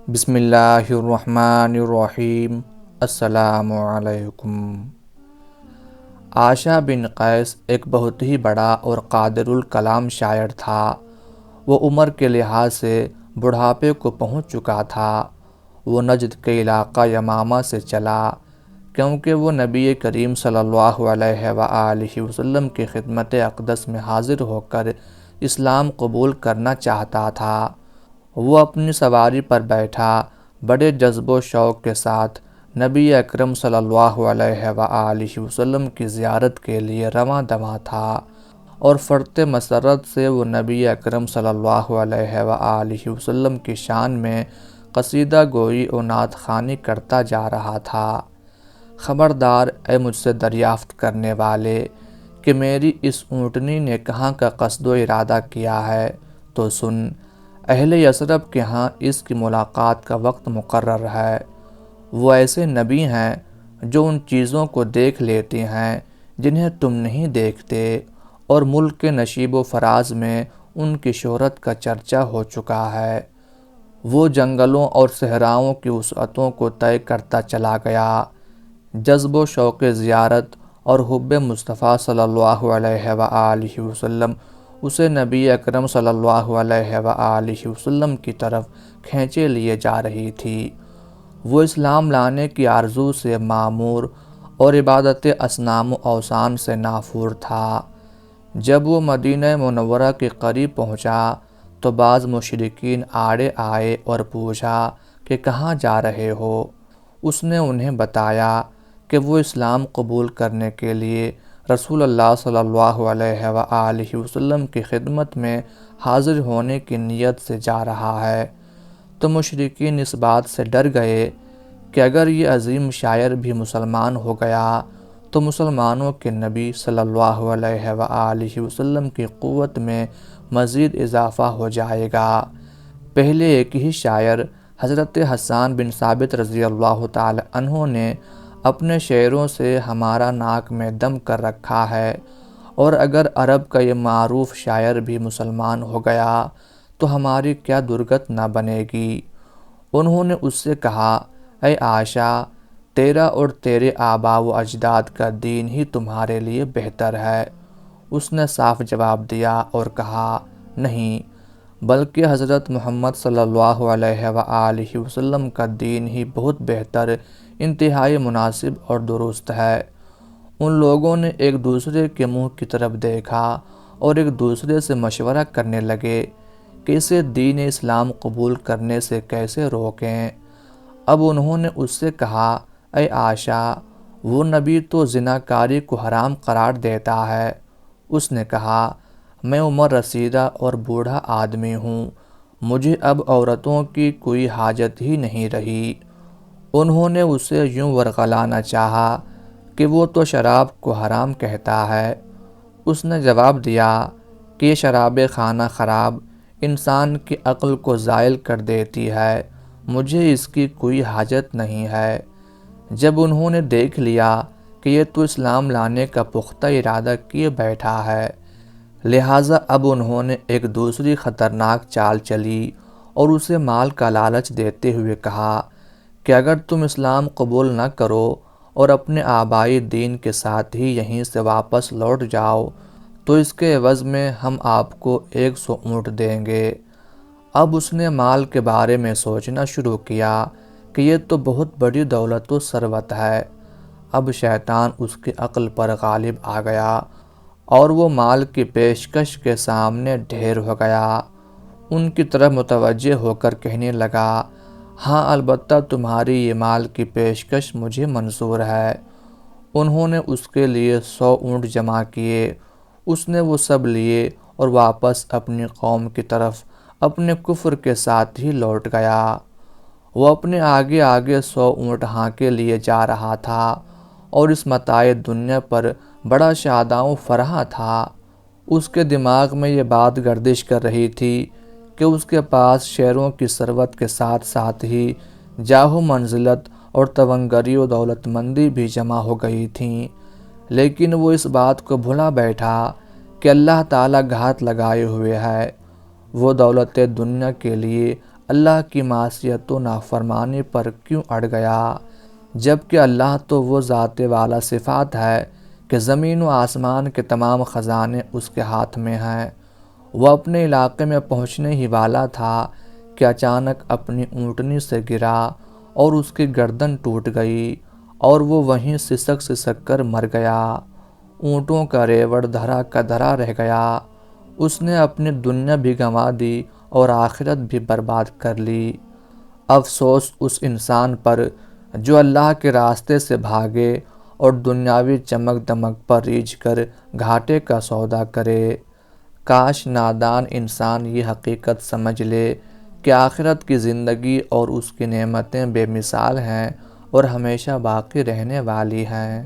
بسم اللہ الرحمن الرحیم۔ السلام علیکم۔ عاشا بن قیس ایک بہت ہی بڑا اور قادر الکلام شاعر تھا۔ وہ عمر کے لحاظ سے بڑھاپے کو پہنچ چکا تھا۔ وہ نجد کے علاقہ یمامہ سے چلا کیونکہ وہ نبی کریم صلی اللہ علیہ وآلہ وسلم کی خدمت اقدس میں حاضر ہو کر اسلام قبول کرنا چاہتا تھا۔ وہ اپنی سواری پر بیٹھا بڑے جذب و شوق کے ساتھ نبی اکرم صلی اللہ علیہ وآلہ وسلم کی زیارت کے لیے رواں دواں تھا، اور فرط مسرت سے وہ نبی اکرم صلی اللہ علیہ وآلہ وسلم کی شان میں قصیدہ گوئی و نعت خوانی کرتا جا رہا تھا۔ خبردار اے مجھ سے دریافت کرنے والے کہ میری اس اونٹنی نے کہاں کا قصد و ارادہ کیا ہے، تو سن، اہل یثرب کے ہاں اس کی ملاقات کا وقت مقرر ہے۔ وہ ایسے نبی ہیں جو ان چیزوں کو دیکھ لیتے ہیں جنہیں تم نہیں دیکھتے، اور ملک کے نشیب و فراز میں ان کی شہرت کا چرچا ہو چکا ہے۔ وہ جنگلوں اور صحراؤں کی وسعتوں کو طے کرتا چلا گیا۔ جذب و شوق زیارت اور حب مصطفیٰ صلی اللہ علیہ وآلہ وسلم اسے نبی اکرم صلی اللہ علیہ وآلہ وسلم کی طرف کھینچے لیے جا رہی تھی۔ وہ اسلام لانے کی آرزو سے معمور اور عبادت اصنام و اوثان سے نافور تھا۔ جب وہ مدینہ منورہ کے قریب پہنچا تو بعض مشرکین آڑے آئے اور پوچھا کہ کہاں جا رہے ہو۔ اس نے انہیں بتایا کہ وہ اسلام قبول کرنے کے لیے رسول اللہ صلی اللہ علیہ وآلہ وسلم کی خدمت میں حاضر ہونے کی نیت سے جا رہا ہے۔ تو مشرکین اس بات سے ڈر گئے کہ اگر یہ عظیم شاعر بھی مسلمان ہو گیا تو مسلمانوں کے نبی صلی اللہ علیہ وآلہ وسلم کی قوت میں مزید اضافہ ہو جائے گا۔ پہلے ایک ہی شاعر حضرت حسان بن ثابت رضی اللہ تعالی عنہ نے اپنے شعروں سے ہمارا ناک میں دم کر رکھا ہے، اور اگر عرب کا یہ معروف شاعر بھی مسلمان ہو گیا تو ہماری کیا درگت نہ بنے گی۔ انہوں نے اس سے کہا، اے عاشا، تیرا اور تیرے آباء و اجداد کا دین ہی تمہارے لیے بہتر ہے۔ اس نے صاف جواب دیا اور کہا، نہیں، بلکہ حضرت محمد صلی اللہ علیہ وآلہ وسلم کا دین ہی بہت بہتر، انتہائی مناسب اور درست ہے۔ ان لوگوں نے ایک دوسرے کے منہ کی طرف دیکھا اور ایک دوسرے سے مشورہ کرنے لگے کہ اسے دین اسلام قبول کرنے سے کیسے روکیں۔ اب انہوں نے اس سے کہا، اے عاشا، وہ نبی تو زناکاری کو حرام قرار دیتا ہے۔ اس نے کہا، میں عمر رسیدہ اور بوڑھا آدمی ہوں، مجھے اب عورتوں کی کوئی حاجت ہی نہیں رہی۔ انہوں نے اسے یوں ورغلانا چاہا کہ وہ تو شراب کو حرام کہتا ہے۔ اس نے جواب دیا کہ یہ شراب خانہ خراب انسان کی عقل کو زائل کر دیتی ہے، مجھے اس کی کوئی حاجت نہیں ہے۔ جب انہوں نے دیکھ لیا کہ یہ تو اسلام لانے کا پختہ ارادہ کیے بیٹھا ہے، لہٰذا اب انہوں نے ایک دوسری خطرناک چال چلی اور اسے مال کا لالچ دیتے ہوئے کہا کہ اگر تم اسلام قبول نہ کرو اور اپنے آبائی دین کے ساتھ ہی یہیں سے واپس لوٹ جاؤ تو اس کے عوض میں ہم آپ کو 100 اونٹ دیں گے۔ اب اس نے مال کے بارے میں سوچنا شروع کیا کہ یہ تو بہت بڑی دولت و ثروت ہے۔ اب شیطان اس کی عقل پر غالب آ گیا اور وہ مال کی پیشکش کے سامنے ڈھیر ہو گیا۔ ان کی طرف متوجہ ہو کر کہنے لگا، ہاں، البتہ تمہاری یہ مال کی پیشکش مجھے منظور ہے۔ انہوں نے اس کے لیے 100 اونٹ جمع کیے۔ اس نے وہ سب لیے اور واپس اپنی قوم کی طرف اپنے کفر کے ساتھ ہی لوٹ گیا۔ وہ اپنے آگے آگے 100 اونٹ ہانکے لیے جا رہا تھا اور اس متاع دنیا پر بڑا شاداں و فرحاں تھا۔ اس کے دماغ میں یہ بات گردش کر رہی تھی کہ اس کے پاس شیروں کی ثروت کے ساتھ ساتھ ہی جاہ و منزلت اور تونگری و دولت مندی بھی جمع ہو گئی تھیں، لیکن وہ اس بات کو بھلا بیٹھا کہ اللہ تعالیٰ گھات لگائے ہوئے ہے۔ وہ دولت دنیا کے لیے اللہ کی معصیت و نافرمانی پر کیوں اڑ گیا، جبکہ اللہ تو وہ ذات والا صفات ہے کہ زمین و آسمان کے تمام خزانے اس کے ہاتھ میں ہیں۔ وہ اپنے علاقے میں پہنچنے ہی والا تھا کہ اچانک اپنی اونٹنی سے گرا اور اس کی گردن ٹوٹ گئی اور وہ وہیں سسک سسک کر مر گیا۔ اونٹوں کا ریوڑ دھرا کا دھرا رہ گیا۔ اس نے اپنی دنیا بھی گنوا دی اور آخرت بھی برباد کر لی۔ افسوس اس انسان پر جو اللہ کے راستے سے بھاگے اور دنیاوی چمک دمک پر ریجھ کر گھاٹے کا سودا کرے۔ کاش نادان انسان یہ حقیقت سمجھ لے کہ آخرت کی زندگی اور اس کی نعمتیں بے مثال ہیں اور ہمیشہ باقی رہنے والی ہیں۔